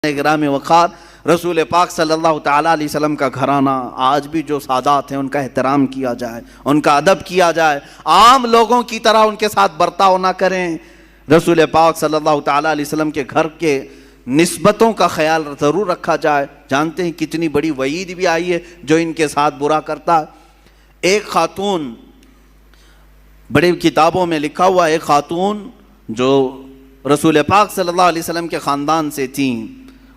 اکرام وقار رسول پاک صلی اللہ تعالیٰ علیہ وسلم کا گھرانہ آج بھی جو سادات ہیں ان کا احترام کیا جائے، ان کا ادب کیا جائے، عام لوگوں کی طرح ان کے ساتھ برتاؤ نہ کریں۔ رسول پاک صلی اللہ تعالیٰ علیہ وسلم کے گھر کے نسبتوں کا خیال ضرور رکھا جائے۔ جانتے ہیں کتنی بڑی وعید بھی آئی ہے جو ان کے ساتھ برا کرتا ہے۔ ایک خاتون، بڑی کتابوں میں لکھا ہوا ایک خاتون جو رسول پاک صلی اللہ علیہ وسلم کے خاندان سے تھیں،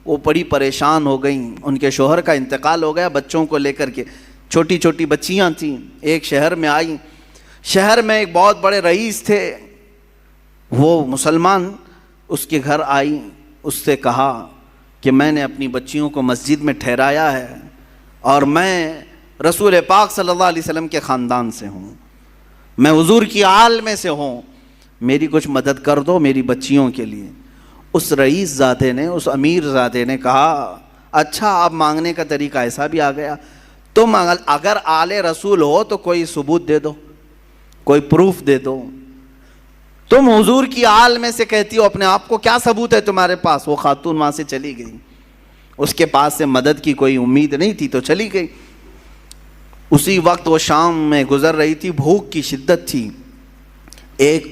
وہ بڑی پریشان ہو گئیں۔ ان کے شوہر کا انتقال ہو گیا بچوں کو لے کر کے، چھوٹی چھوٹی بچیاں تھیں۔ ایک شہر میں آئیں، شہر میں ایک بہت بڑے رئیس تھے، وہ مسلمان، اس کے گھر آئیں، اس سے کہا کہ میں نے اپنی بچیوں کو مسجد میں ٹھہرایا ہے اور میں رسول پاک صلی اللہ علیہ وسلم کے خاندان سے ہوں، میں حضور کی آل میں سے ہوں، میری کچھ مدد کر دو میری بچیوں کے لیے۔ اس رئیس زادے نے، اس امیر زادے نے کہا اچھا آپ مانگنے کا طریقہ ایسا بھی آ گیا، تم اگر آل رسول ہو تو کوئی ثبوت دے دو، کوئی پروف دے دو، تم حضور کی آل میں سے کہتی ہو، اپنے آپ کو کیا ثبوت ہے تمہارے پاس؟ وہ خاتون وہاں سے چلی گئی، اس کے پاس سے مدد کی کوئی امید نہیں تھی تو چلی گئی۔ اسی وقت وہ شام میں گزر رہی تھی، بھوک کی شدت تھی، ایک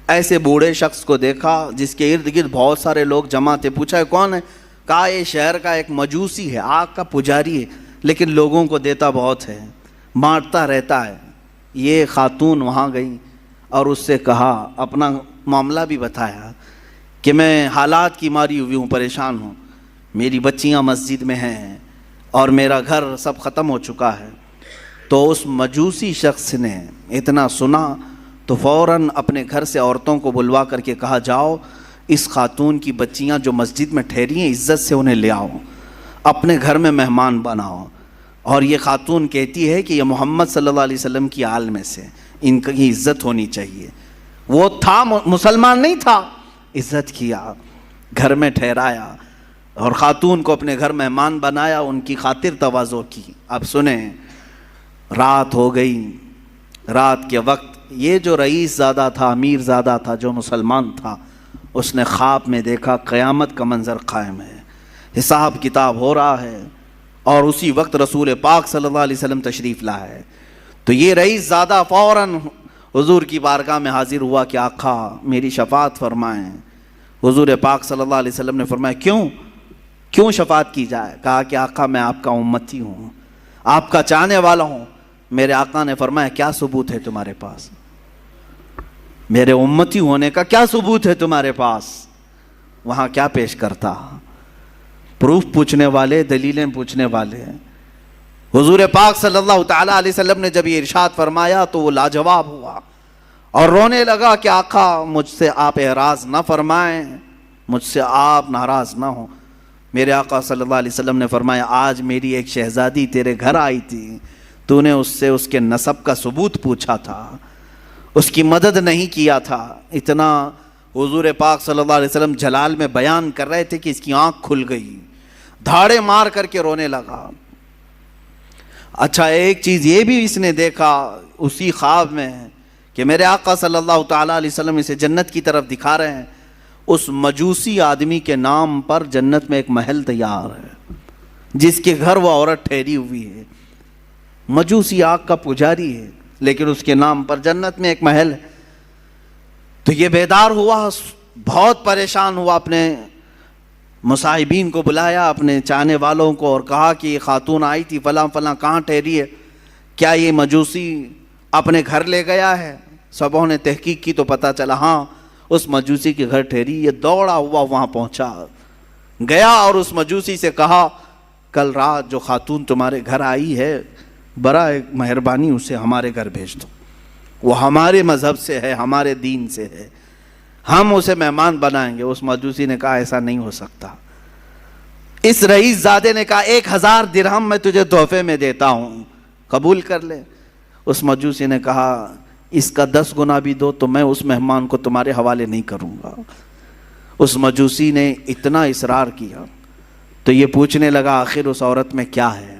ایسے بوڑھے شخص کو دیکھا جس کے ارد گرد بہت سارے لوگ جمع تھے۔ پوچھا کون ہے؟ کہا یہ شہر کا ایک مجوسی ہے، آگ کا پجاری ہے، لیکن لوگوں کو دیتا بہت ہے، بانٹتا رہتا ہے۔ یہ خاتون وہاں گئی اور اس سے کہا، اپنا معاملہ بھی بتایا کہ میں حالات کی ماری ہوئی ہوں، پریشان ہوں، میری بچیاں مسجد میں ہیں اور میرا گھر سب ختم ہو چکا ہے۔ تو اس مجوسی شخص نے اتنا سنا تو فوراً اپنے گھر سے عورتوں کو بلوا کر کے کہا، جاؤ اس خاتون کی بچیاں جو مسجد میں ٹھہری ہیں عزت سے انہیں لے آؤ، اپنے گھر میں مہمان بناؤ، اور یہ خاتون کہتی ہے کہ یہ محمد صلی اللہ علیہ وسلم کی آل میں سے، ان کی عزت ہونی چاہیے۔ وہ تھا مسلمان نہیں تھا، عزت کیا، گھر میں ٹھہرایا اور خاتون کو اپنے گھر مہمان بنایا، ان کی خاطر تواضع کی۔ اب سنیں، رات ہو گئی، رات کے وقت یہ جو رئیس زادہ تھا، امیر زادہ تھا جو مسلمان تھا، اس نے خواب میں دیکھا قیامت کا منظر قائم ہے، حساب کتاب ہو رہا ہے، اور اسی وقت رسول پاک صلی اللہ علیہ وسلم تشریف لایا ہے۔ تو یہ رئیس زادہ فوراً حضور کی بارگاہ میں حاضر ہوا کہ آقا میری شفاعت فرمائیں۔ حضور پاک صلی اللہ علیہ وسلم نے فرمایا کیوں شفاعت کی جائے؟ کہا کہ آقا میں آپ کا امتی ہوں، آپ کا چاہنے والا ہوں۔ میرے آقا نے فرمایا کیا ثبوت ہے تمہارے پاس؟ میرے امتی ہونے کا کیا ثبوت ہے تمہارے پاس؟ وہاں کیا پیش کرتا؟ پروف پوچھنے والے، دلیلیں پوچھنے والے۔ حضور پاک صلی اللہ تعالیٰ علیہ وسلم نے جب یہ ارشاد فرمایا تو وہ لاجواب ہوا اور رونے لگا کہ آقا مجھ سے آپ اعراض نہ فرمائیں، مجھ سے آپ ناراض نہ ہوں۔ میرے آقا صلی اللہ علیہ وسلم نے فرمایا آج میری ایک شہزادی تیرے گھر آئی تھی، تو نے اس سے اس کے نسب کا ثبوت پوچھا تھا، اس کی مدد نہیں کیا تھا۔ اتنا حضور پاک صلی اللہ علیہ وسلم جلال میں بیان کر رہے تھے کہ اس کی آنکھ کھل گئی، دھاڑے مار کر کے رونے لگا۔ اچھا ایک چیز یہ بھی اس نے دیکھا اسی خواب میں کہ میرے آقا صلی اللہ تعالیٰ علیہ وسلم اسے جنت کی طرف دکھا رہے ہیں، اس مجوسی آدمی کے نام پر جنت میں ایک محل تیار ہے جس کے گھر وہ عورت ٹھہری ہوئی ہے، مجوسی آگ کا پجاری ہے لیکن اس کے نام پر جنت میں ایک محل ہے۔ تو یہ بیدار ہوا، بہت پریشان ہوا، اپنے مصاحبین کو بلایا، اپنے چاہنے والوں کو، اور کہا کہ یہ خاتون آئی تھی فلاں فلاں، کہاں ٹھہری ہے؟ کیا یہ مجوسی اپنے گھر لے گیا ہے؟ سبوں نے تحقیق کی تو پتہ چلا ہاں اس مجوسی کے گھر ٹھہری۔ یہ دوڑا ہوا وہاں پہنچا، گیا اور اس مجوسی سے کہا کل رات جو خاتون تمہارے گھر آئی ہے برائے مہربانی اسے ہمارے گھر بھیج دو، وہ ہمارے مذہب سے ہے، ہمارے دین سے ہے، ہم اسے مہمان بنائیں گے۔ اس مجوسی نے کہا ایسا نہیں ہو سکتا۔ اس رئیس زادے نے کہا 1000 درہم میں تجھے تحفے میں دیتا ہوں، قبول کر لے۔ اس مجوسی نے کہا اس کا 10 گنا بھی دو تو میں اس مہمان کو تمہارے حوالے نہیں کروں گا۔ اس مجوسی نے اتنا اصرار کیا تو یہ پوچھنے لگا آخر اس عورت میں کیا ہے؟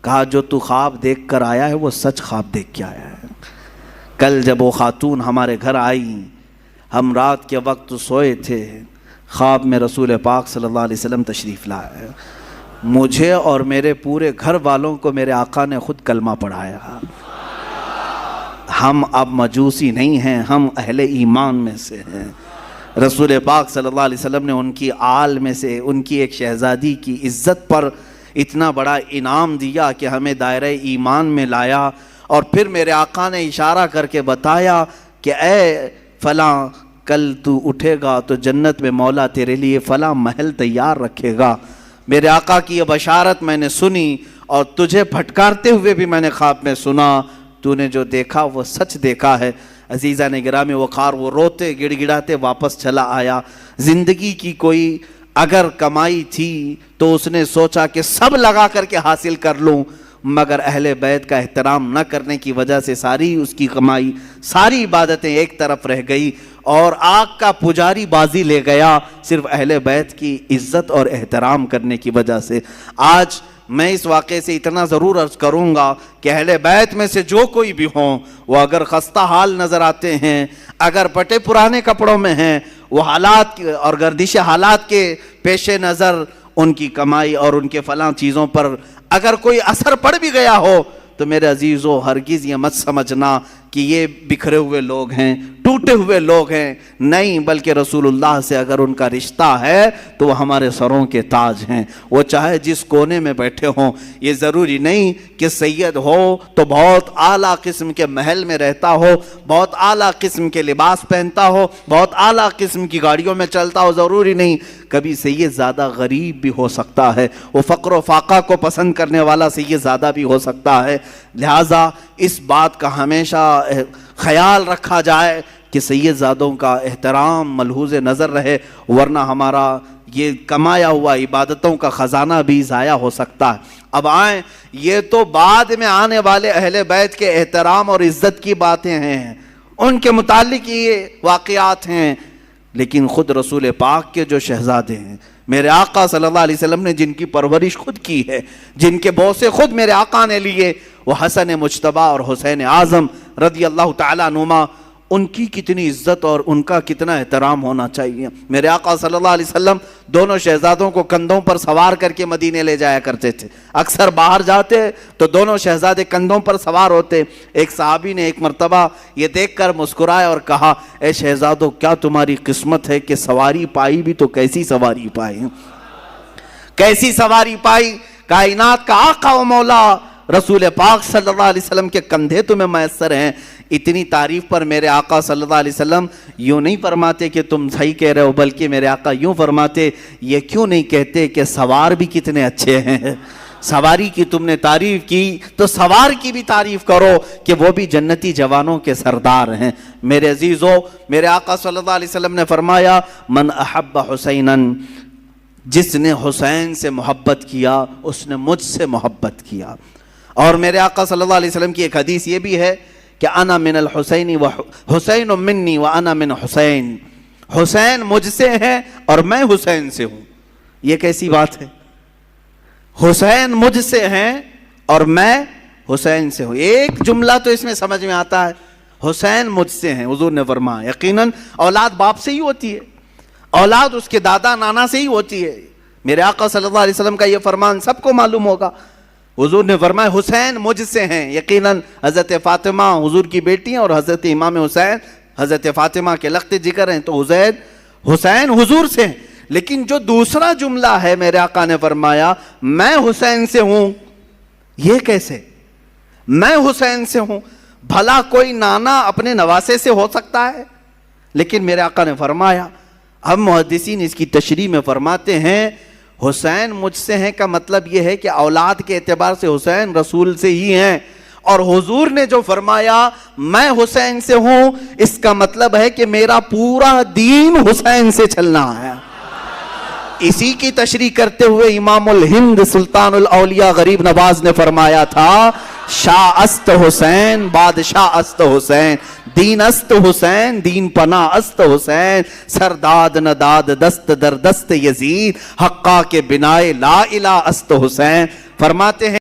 کہا جو تو خواب دیکھ کر آیا ہے وہ سچ خواب دیکھ کے آیا ہے۔ کل جب وہ خاتون ہمارے گھر آئی، ہم رات کے وقت سوئے تھے، خواب میں رسول پاک صلی اللہ علیہ وسلم تشریف لائے، مجھے اور میرے پورے گھر والوں کو میرے آقا نے خود کلمہ پڑھایا۔ ہم اب مجوسی نہیں ہیں، ہم اہل ایمان میں سے ہیں۔ رسول پاک صلی اللہ علیہ وسلم نے ان کی آل میں سے ان کی ایک شہزادی کی عزت پر اتنا بڑا انعام دیا کہ ہمیں دائرہ ایمان میں لایا، اور پھر میرے آقا نے اشارہ کر کے بتایا کہ اے فلاں، کل تو اٹھے گا تو جنت میں مولا تیرے لیے فلاں محل تیار رکھے گا۔ میرے آقا کی یہ بشارت میں نے سنی، اور تجھے پھٹکارتے ہوئے بھی میں نے خواب میں سنا، تو نے جو دیکھا وہ سچ دیکھا ہے۔ عزیزان گرامی وقار، وہ روتے گڑ گڑاتے واپس چلا آیا۔ زندگی کی کوئی اگر کمائی تھی تو اس نے سوچا کہ سب لگا کر کے حاصل کر لوں، مگر اہل بیت کا احترام نہ کرنے کی وجہ سے ساری اس کی کمائی، ساری عبادتیں ایک طرف رہ گئی، اور آگ کا پجاری بازی لے گیا صرف اہل بیت کی عزت اور احترام کرنے کی وجہ سے۔ آج میں اس واقعے سے اتنا ضرور عرض کروں گا کہ اہل بیت میں سے جو کوئی بھی ہوں، وہ اگر خستہ حال نظر آتے ہیں، اگر پٹے پرانے کپڑوں میں ہیں، وہ حالات اور گردش حالات کے پیش نظر ان کی کمائی اور ان کے فلاں چیزوں پر اگر کوئی اثر پڑ بھی گیا ہو، تو میرے عزیزو ہرگز یہ مت سمجھنا کہ یہ بکھرے ہوئے لوگ ہیں، ٹوٹے ہوئے لوگ ہیں، نہیں، بلکہ رسول اللہ سے اگر ان کا رشتہ ہے تو وہ ہمارے سروں کے تاج ہیں۔ وہ چاہے جس کونے میں بیٹھے ہوں، یہ ضروری نہیں کہ سید ہو تو بہت اعلیٰ قسم کے محل میں رہتا ہو، بہت اعلیٰ قسم کے لباس پہنتا ہو، بہت اعلیٰ قسم کی گاڑیوں میں چلتا ہو، ضروری نہیں۔ کبھی سید زیادہ غریب بھی ہو سکتا ہے، وہ فقر و فاقہ کو پسند کرنے والا سید زیادہ بھی ہو سکتا ہے۔ لہٰذا اس بات کا ہمیشہ خیال رکھا جائے کہ سید زادوں کا احترام ملحوظ نظر رہے، ورنہ ہمارا یہ کمایا ہوا عبادتوں کا خزانہ بھی ضائع ہو سکتا ہے۔ اب آئیں، یہ تو بعد میں آنے والے اہل بیت کے احترام اور عزت کی باتیں ہیں، ان کے متعلق یہ واقعات ہیں، لیکن خود رسول پاک کے جو شہزادے ہیں، میرے آقا صلی اللہ علیہ وسلم نے جن کی پرورش خود کی ہے، جن کے بوسے خود میرے آقا نے لیے، وہ حسن مجتبیٰ اور حسین اعظم رضی اللہ تعالیٰ عنہما، ان کی کتنی عزت اور ان کا کتنا احترام ہونا چاہیے۔ میرے آقا صلی اللہ علیہ وسلم دونوں شہزادوں کو کندھوں پر سوار کر کے مدینے لے جایا کرتے تھے۔ اکثر باہر جاتے تو دونوں شہزادے کندھوں پر سوار ہوتے۔ ایک صحابی نے ایک مرتبہ یہ دیکھ کر مسکرائے اور کہا، اے شہزادوں، کیا تمہاری قسمت ہے کہ سواری پائی بھی تو کیسی سواری پائی، کیسی سواری پائی، کائنات کا آقا و مولا رسول پاک صلی اللہ علیہ وسلم کے کندھے تمہیں میسر ہیں۔ اتنی تعریف پر میرے آقا صلی اللہ علیہ وسلم یوں نہیں فرماتے کہ تم صحیح کہہ رہے ہو، بلکہ میرے آقا یوں فرماتے، یہ کیوں نہیں کہتے کہ سوار بھی کتنے اچھے ہیں، سواری کی تم نے تعریف کی تو سوار کی بھی تعریف کرو کہ وہ بھی جنتی جوانوں کے سردار ہیں۔ میرے عزیزو، میرے آقا صلی اللہ علیہ وسلم نے فرمایا، من احب حسینا، جس نے حسین سے محبت کیا اس نے مجھ سے محبت کیا۔ اور میرے آقا صلی اللہ علیہ وسلم کی ایک حدیث یہ بھی ہے کہ انا من الحسین و حسین منی و انا من حسین، حسین مجھ سے ہے اور میں حسین سے ہوں۔ یہ کیسی بات ہے؟ حسین مجھ سے ہیں اور میں حسین سے ہوں۔ ایک جملہ تو اس میں سمجھ میں آتا ہے، حسین مجھ سے ہیں۔ حضور نے فرمایا یقیناً اولاد باپ سے ہی ہوتی ہے، اولاد اس کے دادا نانا سے ہی ہوتی ہے۔ میرے آقا صلی اللہ علیہ وسلم کا یہ فرمان سب کو معلوم ہوگا۔ حضور نے فرمایا حسین مجھ سے ہیں، یقیناً حضرت فاطمہ حضور کی بیٹی ہیں اور حضرت امام حسین حضرت فاطمہ کے لخت جگر ہیں، تو حسین حضور سے ہیں۔ لیکن جو دوسرا جملہ ہے میرے آقا نے فرمایا میں حسین سے ہوں، یہ کیسے؟ میں حسین سے ہوں، بھلا کوئی نانا اپنے نواسے سے ہو سکتا ہے؟ لیکن میرے آقا نے فرمایا، ہم محدثین اس کی تشریح میں فرماتے ہیں حسین مجھ سے ہیں کا مطلب یہ ہے کہ اولاد کے اعتبار سے حسین رسول سے ہی ہیں، اور حضور نے جو فرمایا میں حسین سے ہوں، اس کا مطلب ہے کہ میرا پورا دین حسین سے چلنا ہے۔ اسی کی تشریح کرتے ہوئے امام الہند سلطان الاولیاء غریب نواز نے فرمایا تھا، شاہ است حسین بادشاہ است حسین، دین است حسین دین پناہ است حسین، سرداد نداد دست در دست یزید، حقا کے بنائے لا الہ است حسین۔ فرماتے ہیں